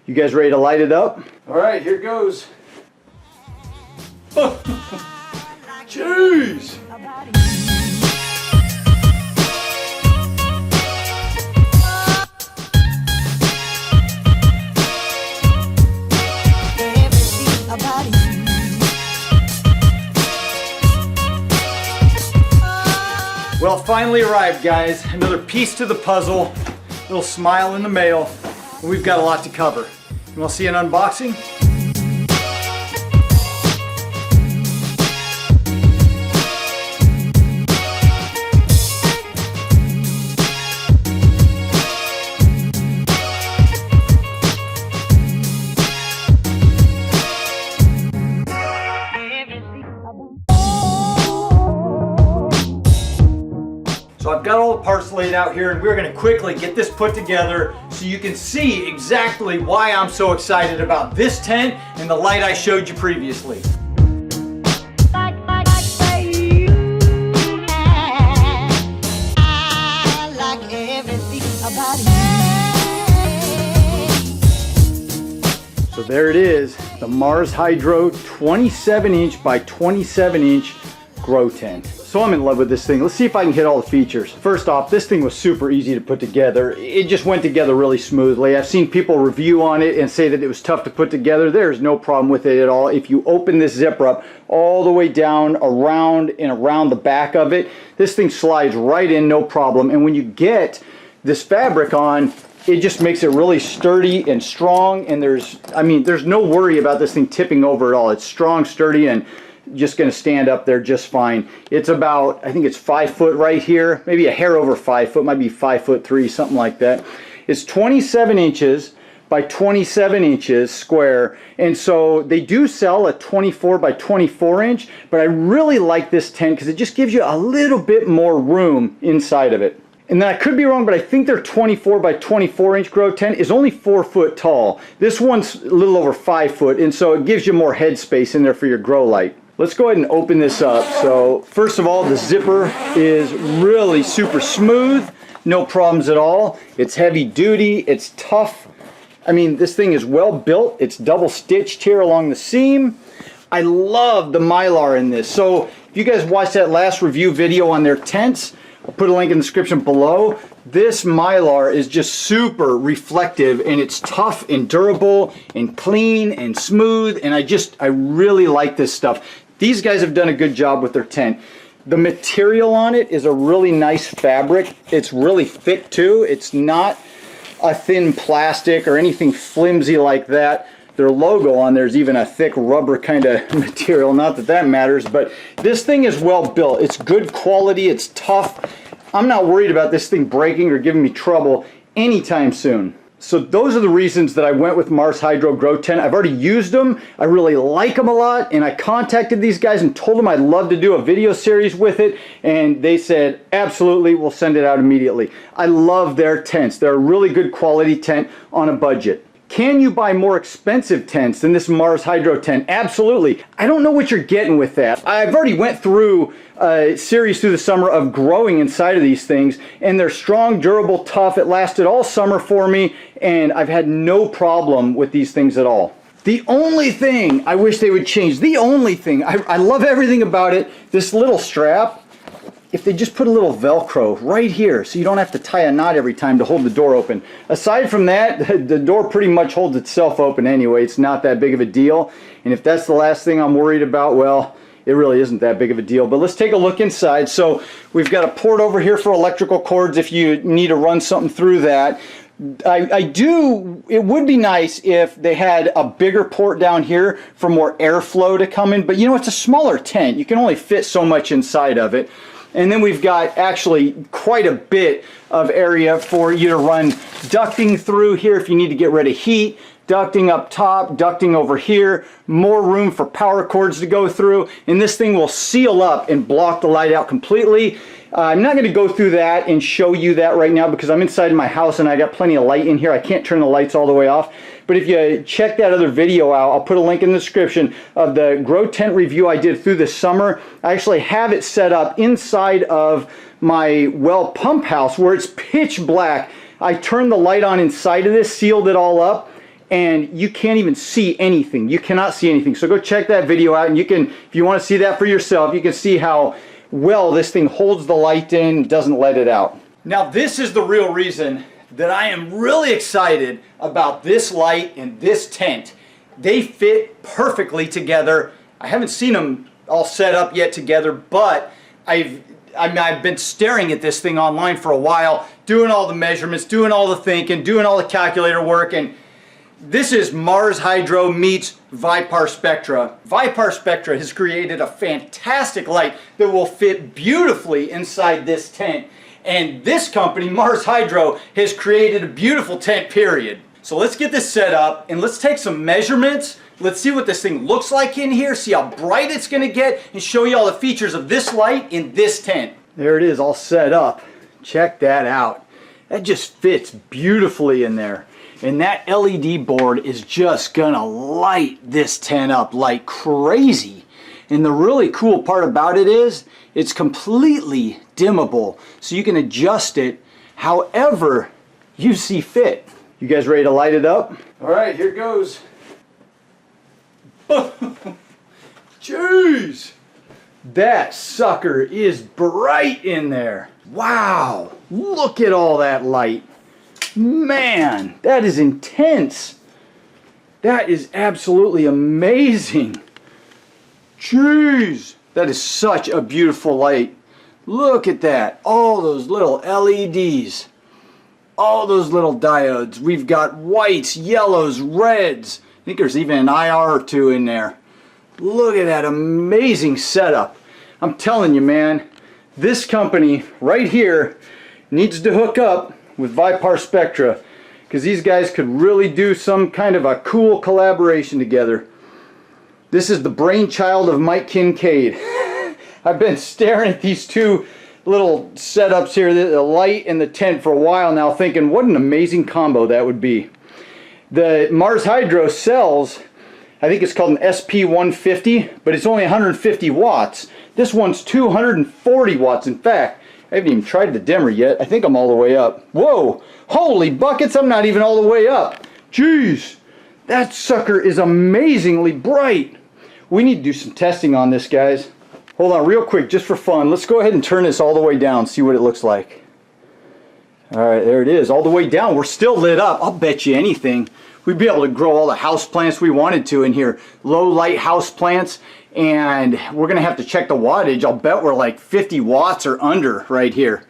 You guys ready to light it up? All right, here goes. Jeez! Well, finally arrived, guys. Another piece to the puzzle. Little smile in the mail. We've got a lot to cover. You want to see an unboxing? So I've got all the parts laid out here, and we're going to quickly get this put together so you can see exactly why I'm so excited about this tent and the light I showed you previously. So there it is, the Mars Hydro 27-inch by 27-inch grow tent. So I'm in love with this thing. Let's see if I can hit all the features. First off, this thing was super easy to put together. It just went together really smoothly. I've seen people review on it and say that it was tough to put together. There's no problem with it at all. If you open this zipper up all the way down, around and around the back of it, this thing slides right in, no problem. And when you get this fabric on, it just makes it really sturdy and strong, and there's no worry about this thing tipping over at all. It's strong, sturdy, and just going to stand up there just fine. It's about, I think it's 5 foot right here, maybe a hair over 5 foot, might be 5'3", something like that. It's 27 inches by 27 inches square, and so they do sell a 24 by 24 inch, but I really like this tent because it just gives you a little bit more room inside of it. And then I could be wrong, but I think their 24 by 24 inch grow tent is only 4 foot tall. This one's a little over 5 foot, and so it gives you more head space in there for your grow light. Let's go ahead and open this up. So first of all, the zipper is really super smooth, no problems at all. It's heavy duty, it's tough. I mean, this thing is well built. It's double stitched here along the seam. I love the Mylar in this. So if you guys watched that last review video on their tents, I'll put a link in the description below. This Mylar is just super reflective, and it's tough and durable and clean and smooth, and I really like this stuff. These guys have done a good job with their tent. The material on it is a really nice fabric. It's really thick too. It's not a thin plastic or anything flimsy like that. Their logo on there is even a thick rubber kind of material. Not that that matters, but this thing is well built. It's good quality. It's tough. I'm not worried about this thing breaking or giving me trouble anytime soon. So those are the reasons that I went with Mars Hydro Grow Tent. I've already used them. I really like them a lot, and I contacted these guys and told them I'd love to do a video series with it, and they said, absolutely, we'll send it out immediately. I love their tents. They're a really good quality tent on a budget. Can you buy more expensive tents than this Mars Hydro tent? Absolutely. I don't know what you're getting with that. I've already went through a series through the summer of growing inside of these things, and they're strong, durable, tough. It lasted all summer for me, and I've had no problem with these things at all. The only thing I wish they would change, the only thing, I love everything about it, this little strap, if they just put a little Velcro right here so you don't have to tie a knot every time to hold the door open. Aside from that, the door pretty much holds itself open anyway. It's not that big of a deal. And if that's the last thing I'm worried about, well, it really isn't that big of a deal. But let's take a look inside. So we've got a port over here for electrical cords if you need to run something through that. It would be nice if they had a bigger port down here for more airflow to come in, but you know, it's a smaller tent. You can only fit so much inside of it. And then we've got actually quite a bit of area for you to run ducting through here if you need to get rid of heat, ducting up top, ducting over here, more room for power cords to go through, and this thing will seal up and block the light out completely. I'm not going to go through that and show you that right now because I'm inside my house and I got plenty of light in here. I can't turn the lights all the way off. But if you check that other video out, I'll put a link in the description of the grow tent review I did through the summer. I actually have it set up inside of my well pump house where it's pitch black. I turned the light on inside of this, sealed it all up, and you can't even see anything. You cannot see anything. So go check that video out, and you can, if you want to see that for yourself, you can see how well this thing holds the light in, doesn't let it out. Now this is the real reason that I am really excited about this light and this tent. They fit perfectly together. I haven't seen them all set up yet together, but I've been staring at this thing online for a while, doing all the measurements, doing all the thinking, doing all the calculator work, and this is Mars Hydro meets ViparSpectra. ViparSpectra has created a fantastic light that will fit beautifully inside this tent. And this company, Mars Hydro, has created a beautiful tent, period. So let's get this set up and let's take some measurements. Let's see what this thing looks like in here, see how bright it's gonna get, and show you all the features of this light in this tent. There it is, all set up. Check that out. That just fits beautifully in there. And that LED board is just gonna light this tent up like crazy. And the really cool part about it is it's completely dimmable, so you can adjust it however you see fit. You guys ready to light it up? All right, here goes. Jeez, that sucker is bright in there. Wow, look at all that light. Man, that is intense. That is absolutely amazing. Jeez, that is such a beautiful light. Look at that, all those little LEDs, all those little diodes. We've got whites, yellows, reds. I think there's even an IR or two in there. Look at that amazing setup. I'm telling you, man, this company right here needs to hook up with ViparSpectra, because these guys could really do some kind of a cool collaboration together. This is the brainchild of Mike Kincaid. I've been staring at these two little setups here, the light and the tent, for a while now, thinking what an amazing combo that would be. The Mars Hydro sells, I think it's called an SP150, but it's only 150 watts. This one's 240 watts. In fact, I haven't even tried the dimmer yet. I think I'm all the way up. Whoa, holy buckets, I'm not even all the way up. Jeez, that sucker is amazingly bright. We need to do some testing on this, guys. Hold on real quick, just for fun. Let's go ahead and turn this all the way down, see what it looks like. All right, there it is, all the way down. We're still lit up. I'll bet you anything we'd be able to grow all the house plants we wanted to in here. Low light house plants, and we're gonna have to check the wattage. I'll bet we're like 50 watts or under right here.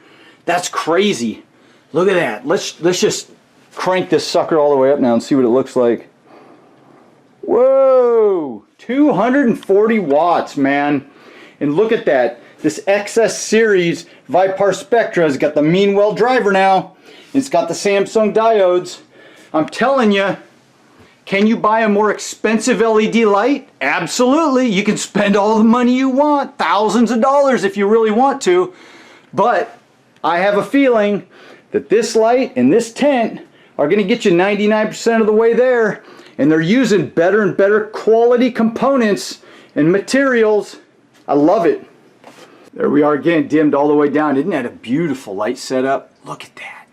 That's crazy. Look at that. Let's just crank this sucker all the way up now and see what it looks like. Whoa, 240 watts, man. And look at that. This XS series ViparSpectra has got the Meanwell driver now. It's got the Samsung diodes. I'm telling you, can you buy a more expensive LED light? Absolutely. You can spend all the money you want, thousands of dollars if you really want to. But I have a feeling that this light and this tent are going to get you 99% of the way there. And they're using better and better quality components and materials. I love it. There we are again, dimmed all the way down. Isn't that a beautiful light setup? Look at that.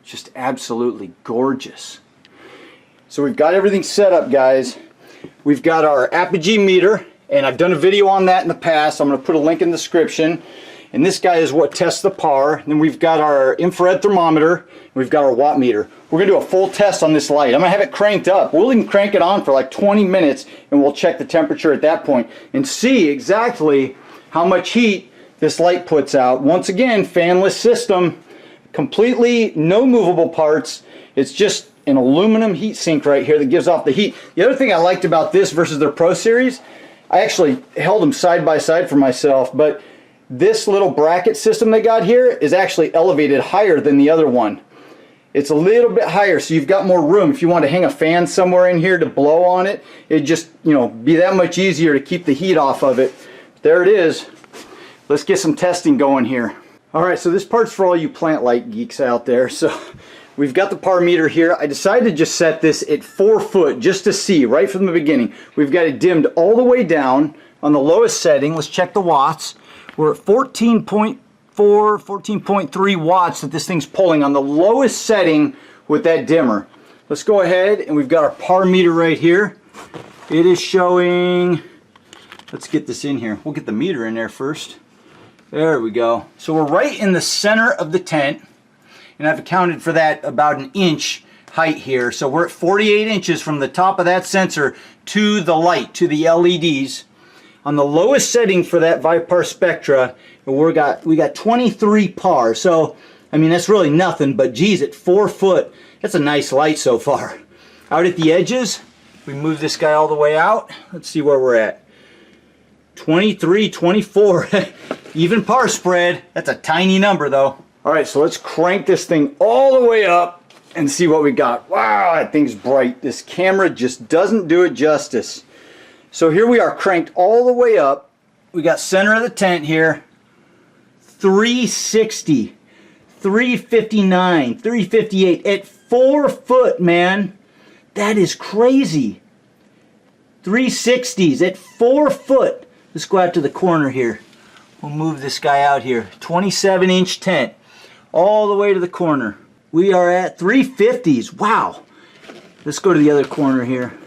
Just absolutely gorgeous. So we've got everything set up, guys. We've got our apogee meter, and I've done a video on that in the past. I'm going to put a link in the description. And this guy is what tests the power. And then we've got our infrared thermometer. We've got our watt meter. We're going to do a full test on this light. I'm going to have it cranked up. We'll even crank it on for like 20 minutes, and we'll check the temperature at that point and see exactly how much heat this light puts out. Once again, fanless system, completely no movable parts. It's just an aluminum heat sink right here that gives off the heat. The other thing I liked about this versus their Pro Series, I actually held them side by side for myself, but this little bracket system they got here is actually elevated higher than the other one. It's a little bit higher, so you've got more room. If you want to hang a fan somewhere in here to blow on it, it'd just, you know, be that much easier to keep the heat off of it. There it is. Let's get some testing going here. All right, so this part's for all you plant light geeks out there. So we've got the power meter here. I decided to just set this at 4 foot just to see right from the beginning. We've got it dimmed all the way down on the lowest setting. Let's check the watts. We're at 14.4, 14.3 watts that this thing's pulling on the lowest setting with that dimmer. let's go ahead, and we've got our par meter right here. It is showing, let's get this in here. We'll get the meter in there first. There we go. So we're right in the center of the tent, and I've accounted for that about an inch height here. So we're at 48 inches from the top of that sensor to the light, to the LEDs. On the lowest setting for that ViparSpectra, we got 23 par. So, I mean, that's really nothing, but geez, at 4 foot, that's a nice light so far. Out at the edges, we move this guy all the way out. Let's see where we're at. 23, 24, even par spread. That's a tiny number though. All right, so let's crank this thing all the way up and see what we got. Wow, that thing's bright. This camera just doesn't do it justice. So here we are, cranked all the way up. We got center of the tent here, 360, 359, 358 at 4 foot, man. That is crazy. 360s at 4 foot. Let's go out to the corner here. We'll move this guy out here. 27-inch tent all the way to the corner. We are at 350s. Wow. Let's go to the other corner here.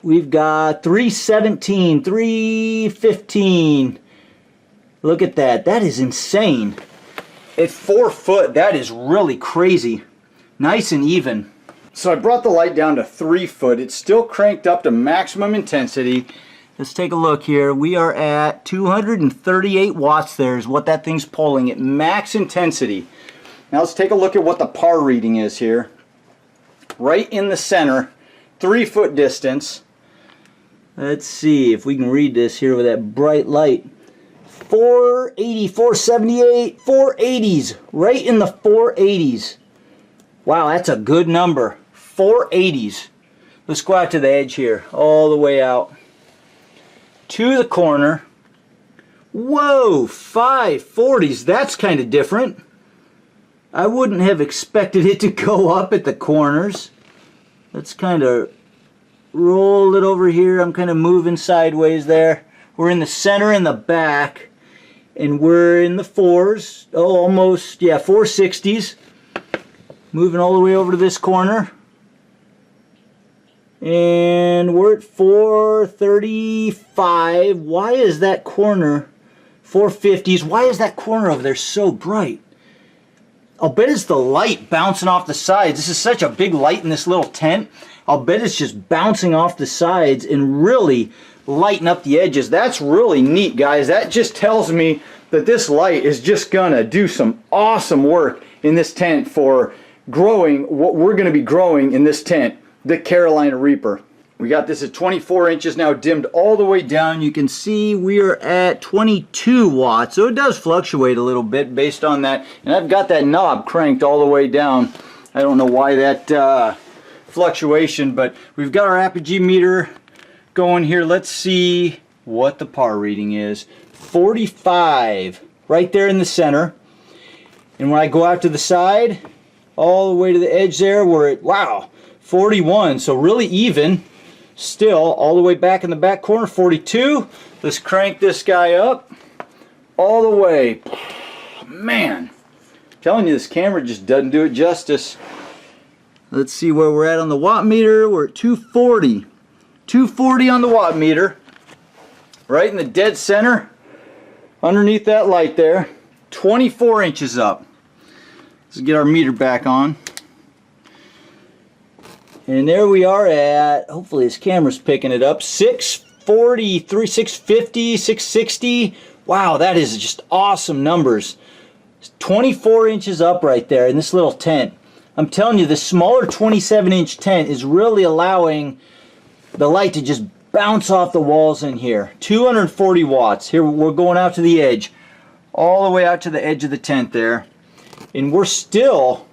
We've got 317, 315. Look at that. That is insane. At 4 foot, that is really crazy. Nice and even. So I brought the light down to 3 foot. It's still cranked up to maximum intensity. Let's take a look here. We are at 238 watts there is what that thing's pulling at max intensity. Now let's take a look at what the par reading is here. Right in the center, 3 foot distance. Let's see if we can read this here with that bright light. 480, 478, 480s. Right in the 480s. Wow, that's a good number. 480s. Let's go out to the edge here, all the way out to the corner. Whoa, 540s. That's kind of different. I wouldn't have expected it to go up at the corners. Let's kind of roll it over here. I'm kind of moving sideways there. We're in the center and the back, and we're in the 4s. Oh, almost, yeah, 460s. Moving all the way over to this corner. And we're at 435. Why is that corner 450s? Why is that corner over there so bright? I'll bet it's the light bouncing off the sides. This is such a big light in this little tent. I'll bet it's just bouncing off the sides and really lighting up the edges. That's really neat, guys. That just tells me that this light is just gonna do some awesome work in this tent for growing what we're going to be growing in this tent, the Carolina Reaper. We got this at 24 inches now, dimmed all the way down. You can see we are at 22 watts, so it does fluctuate a little bit based on that. And I've got that knob cranked all the way down. I don't know why that fluctuation, but we've got our apogee meter going here. Let's see what the par reading is. 45, right there in the center. And when I go out to the side, all the way to the edge there, we're at, wow, 41. So really even. Still, all the way back in the back corner, 42. Let's crank this guy up all the way. Man, I'm telling you, this camera just doesn't do it justice. Let's see where we're at on the watt meter. We're at 240. 240 on the watt meter. Right in the dead center, underneath that light there. 24 inches up. Let's get our meter back on. And there we are at, hopefully this camera's picking it up, 643, 650, 660. Wow, that is just awesome numbers. 24 inches up right there in this little tent. I'm telling you, the smaller 27-inch tent is really allowing the light to just bounce off the walls in here. 240 watts. Here we're going out to the edge. All the way out to the edge of the tent there. And we're still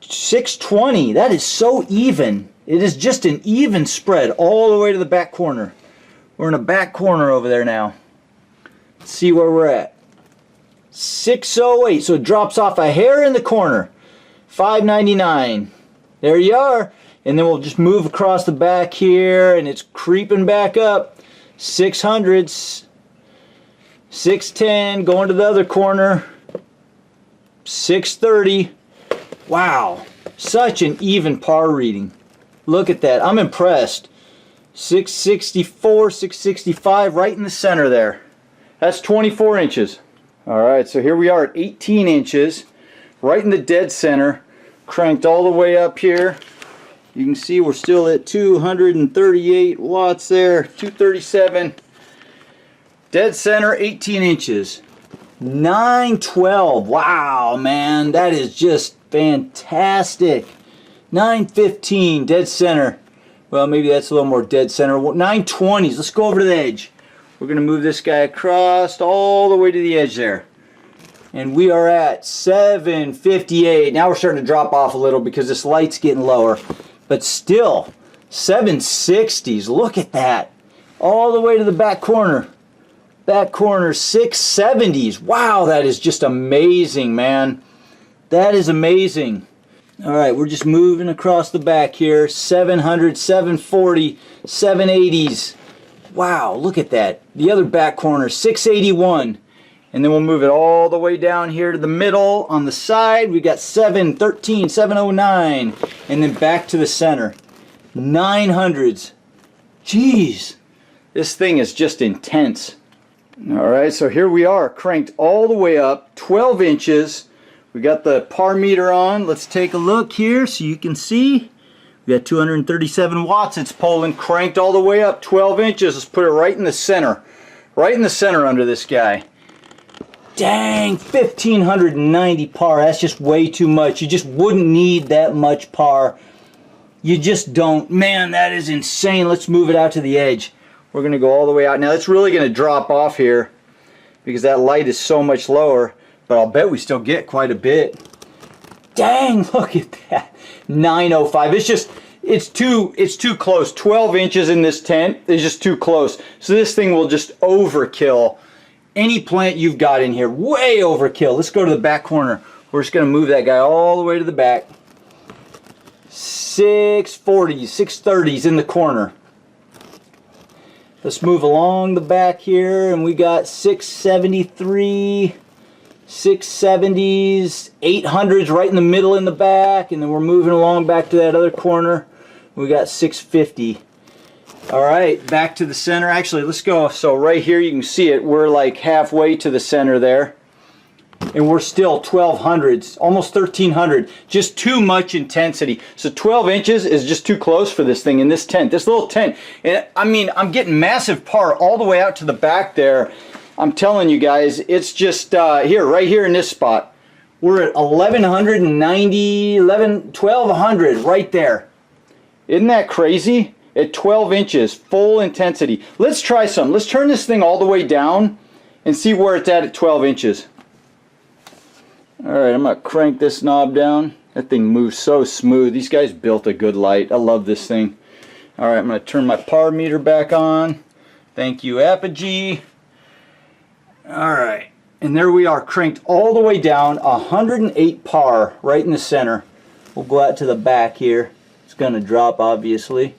620. That is so even. It is just an even spread all the way to the back corner. We're in the back corner over there now. Let's see where we're at. 608. So it drops off a hair in the corner. 599. There you are. And then we'll just move across the back here, and it's creeping back up. 600s. 610. Going to the other corner. 630. Wow, such an even par reading. Look at that, I'm impressed. 664, 665, right in the center there. That's 24 inches. All right, so here we are at 18 inches, right in the dead center, cranked all the way up here. You can see we're still at 238 watts there, 237. Dead center, 18 inches. 912, wow, man, that is just fantastic. 915, dead center. Well, maybe that's a little more dead center. 920s, let's go over to the edge. We're going to move this guy across all the way to the edge there. And we are at 758. Now we're starting to drop off a little because this light's getting lower. But still, 760s. Look at that. All the way to the back corner. Back corner, 670s. Wow, that is just amazing, man. That is amazing. All right, we're just moving across the back here. 700, 740, 780s. Wow, look at that. The other back corner, 681. And then we'll move it all the way down here to the middle. On the side, we got 713, 709. And then back to the center. 900s. Jeez, this thing is just intense. All right, so here we are, cranked all the way up, 12 inches. We got the par meter on. Let's take a look here so you can see. We got 237 watts. It's pulling, cranked all the way up, 12 inches. Let's put it right in the center. Right in the center under this guy. Dang, 1590 par. That's just way too much. You just wouldn't need that much par. You just don't. Man, that is insane. Let's move it out to the edge. We're going to go all the way out. Now, it's really going to drop off here because that light is so much lower. But I'll bet we still get quite a bit. Dang, look at that. 905. It's too close. 12 inches in this tent is just too close. So this thing will just overkill any plant you've got in here. Way overkill. Let's go to the back corner. We're just going to move that guy all the way to the back. 640s, 630s in the corner. Let's move along the back here, and we got 673, 670s, 800s right in the middle in the back, and then we're moving along back to that other corner. We got 650. All right, back to the center. Actually, let's go. So right here, you can see it. We're like halfway to the center there, and we're still 1200s, almost 1300. Just too much intensity. So 12 inches is just too close for this thing in this tent, this little tent. And I mean, I'm getting massive par all the way out to the back there. I'm telling you guys, it's just here, right here in this spot. We're at 1190, 1200 right there. Isn't that crazy? At 12 inches, full intensity. Let's try some. Let's turn this thing all the way down and see where it's at 12 inches. All right, I'm going to crank this knob down. That thing moves so smooth. These guys built a good light. I love this thing. All right, I'm going to turn my par meter back on. Thank you, Apogee. All right, and there we are, cranked all the way down, 108 par right in the center. We'll go out to the back here. It's going to drop, obviously.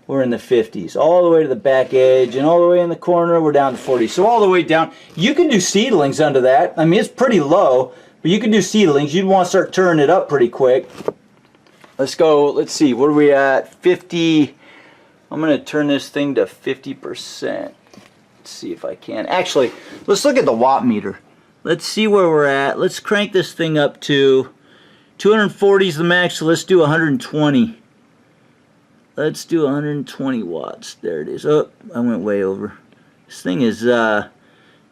We're in the 50s, all the way to the back edge, and all the way in the corner, we're down to 40. So all the way down. You can do seedlings under that. I mean, it's pretty low, but you can do seedlings. You'd want to start turning it up pretty quick. Let's go, let's see, what are we at? 50, I'm going to turn this thing to 50%. See if I can. Actually, let's look at the watt meter. Let's see where we're at. Let's crank this thing up to 240 is the max, so let's do 120. Let's do 120 watts. There it is. Oh, I went way over. This thing is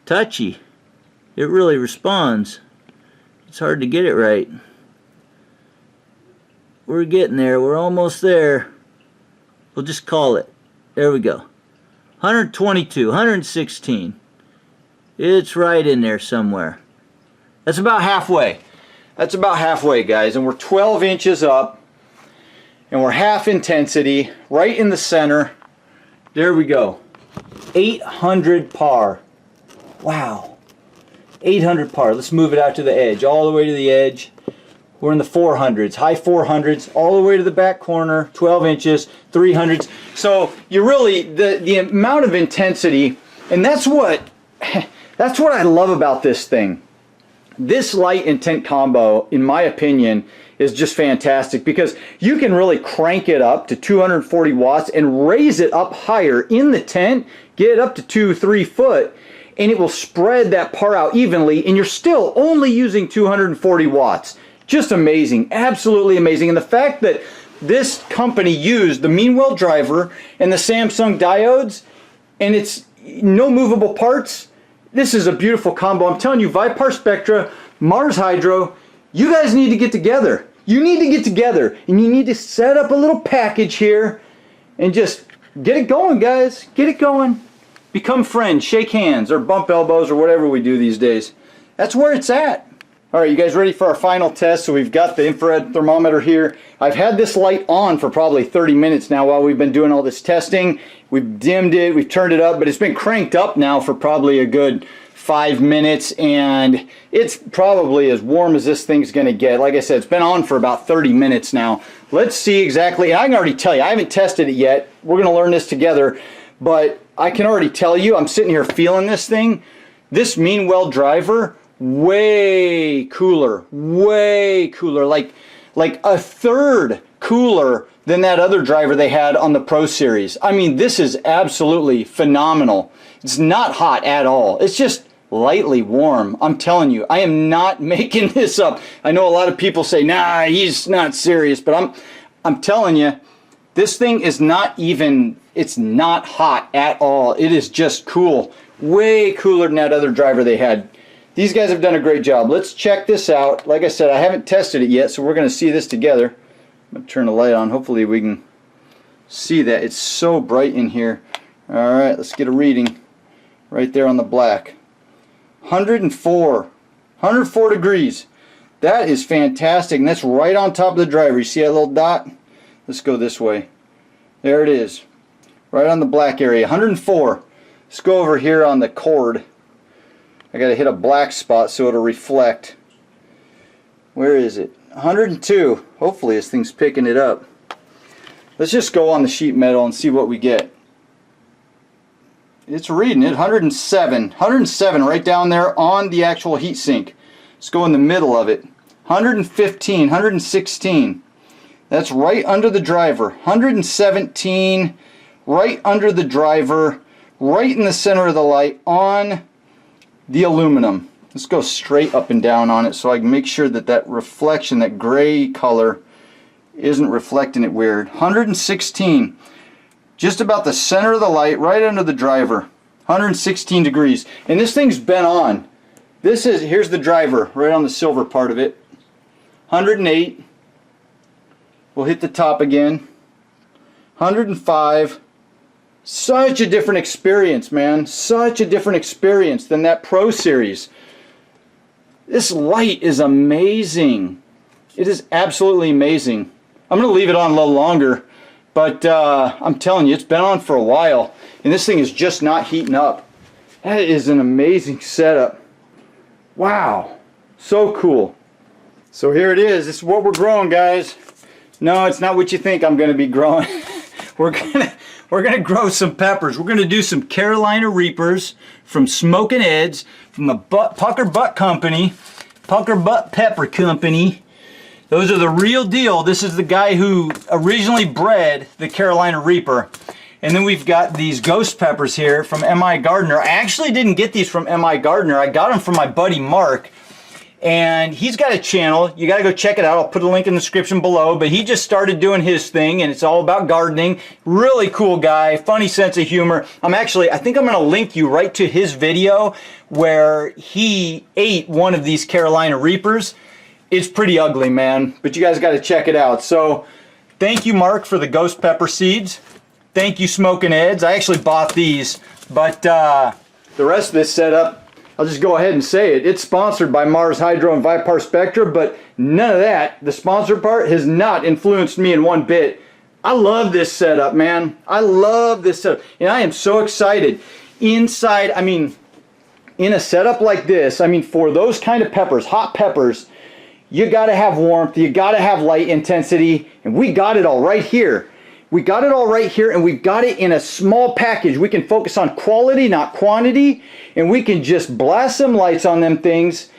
touchy. It really responds. It's hard to get it right. We're getting there. We're almost there. We'll just call it. There we go. 122, 116. It's right in there somewhere. That's about halfway. That's about halfway, guys. And we're 12 inches up. And we're half intensity, right in the center. There we go. 800 par. Wow. 800 par. Let's move it out to the edge, all the way to the edge. We're in the 400s, high 400s, all the way to the back corner, 12 inches, 300s. So you really, the amount of intensity, and that's what I love about this thing. This light and tent combo, in my opinion, is just fantastic because you can really crank it up to 240 watts and raise it up higher in the tent, get it up to 2-3 foot, and it will spread that par out evenly, and you're still only using 240 watts. Just amazing, absolutely amazing. And the fact that this company used the mean well driver and the Samsung diodes, and it's no movable parts, this is a beautiful combo. I'm telling you, ViparSpectra, Mars Hydro, you guys need to get together. You need to get together, and you need to set up a little package here and just get it going, guys. Get it going. Become friends, shake hands, or bump elbows, or whatever we do these days. That's where it's at. All right, you guys ready for our final test? So we've got the infrared thermometer here. I've had this light on for probably 30 minutes now while we've been doing all this testing. We've dimmed it, we've turned it up, but it's been cranked up now for probably a good 5 minutes, and it's probably as warm as this thing's gonna get. Like I said, it's been on for about 30 minutes now. Let's see exactly, and I can already tell you, I haven't tested it yet. We're gonna learn this together, but I can already tell you, I'm sitting here feeling this thing. This mean well driver, way cooler, like a third cooler than that other driver they had on the Pro Series. I mean, this is absolutely phenomenal. It's not hot at all. It's just lightly warm. I'm telling you, I am not making this up. I know a lot of people say, nah, he's not serious, but I'm telling you, this thing is not even, it's not hot at all. It is just cool. Way cooler than that other driver they had. These guys have done a great job. Let's check this out. Like I said, I haven't tested it yet, so we're going to see this together. I'm going to turn the light on. Hopefully we can see that. It's so bright in here. All right, let's get a reading right there on the black. 104 degrees. That is fantastic, and that's right on top of the driver. You see that little dot? Let's go this way. There it is, right on the black area. 104. Let's go over here on the cord. I got to hit a black spot so it'll reflect. Where is it? 102. Hopefully this thing's picking it up. Let's just go on the sheet metal and see what we get. It's reading it. 107. 107 right down there on the actual heat sink. Let's go in the middle of it. 115. 116. That's right under the driver. 117 right under the driver, right in the center of the light on the aluminum. Let's go straight up and down on it so I can make sure that that reflection, that gray color, isn't reflecting it weird. 116. Just about the center of the light, right under the driver. 116 degrees. And this thing's been on. Here's the driver, right on the silver part of it. 108. We'll hit the top again. 105. Such a different experience, man. Such a different experience than that Pro Series. This light is amazing. It is absolutely amazing. I'm going to leave it on a little longer, but I'm telling you, it's been on for a while, and this thing is just not heating up. That is an amazing setup. Wow. So cool. So here it is. This is what we're growing, guys. No, it's not what you think I'm going to be growing. We're gonna grow some peppers. We're gonna do some Carolina Reapers from Smokin' Ed's from the Pucker Butt Company, Pucker Butt Pepper Company. Those are the real deal. This is the guy who originally bred the Carolina Reaper. And then we've got these ghost peppers here from M.I. Gardner. I actually didn't get these from M.I. Gardner. I got them from my buddy Mark. And he's got a channel. You got to go check it out. I'll put a link in the description below. But he just started doing his thing, and it's all about gardening. Really cool guy. Funny sense of humor. I think I'm going to link you right to his video where he ate one of these Carolina Reapers. It's pretty ugly, man. But you guys got to check it out. So thank you, Mark, for the ghost pepper seeds. Thank you, Smokin' Ed's. I actually bought these. But the rest of this setup, I'll just go ahead and say it. It's sponsored by Mars Hydro and ViparSpectra, but none of that, the sponsor part, has not influenced me in one bit. I love this setup, man. I love this setup. And I am so excited. Inside, in a setup like this, for those kind of peppers, hot peppers, you got to have warmth, you got to have light intensity, and we got it all right here. We got it all right here, and we've got it in a small package. We can focus on quality, not quantity, and we can just blast some lights on them things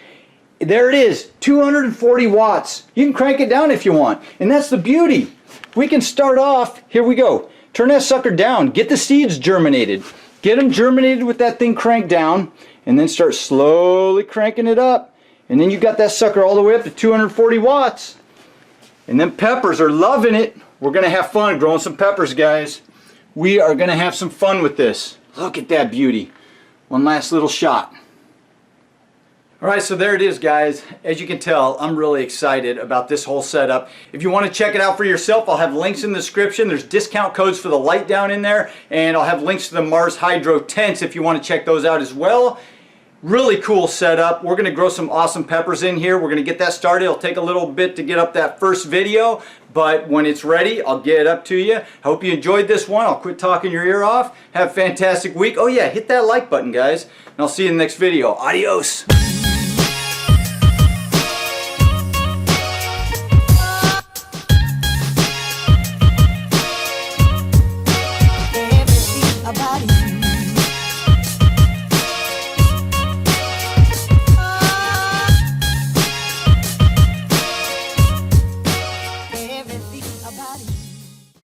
there it is, 240 watts. You can crank it down if you want. And that's the beauty. We can start off, here we go. Turn that sucker down, get the seeds germinated. Get them germinated with that thing cranked down, and then start slowly cranking it up. And then you got that sucker all the way up to 240 watts. And then peppers are loving it. We're gonna have fun growing some peppers, guys. We are gonna have some fun with this. Look at that beauty. One last little shot. All right, so there it is, guys. As you can tell, I'm really excited about this whole setup. If you want to check it out for yourself, I'll have links in the description. There's discount codes for the light down in there, and I'll have links to the Mars Hydro tents if you want to check those out as well. Really cool setup. We're going to grow some awesome peppers in here. We're going to get that started. It'll take a little bit to get up that first video, but when it's ready, I'll get it up to you. I hope you enjoyed this one. I'll quit talking your ear off. Have a fantastic week. Oh yeah, hit that like button, guys, and I'll see you in the next video. Adios.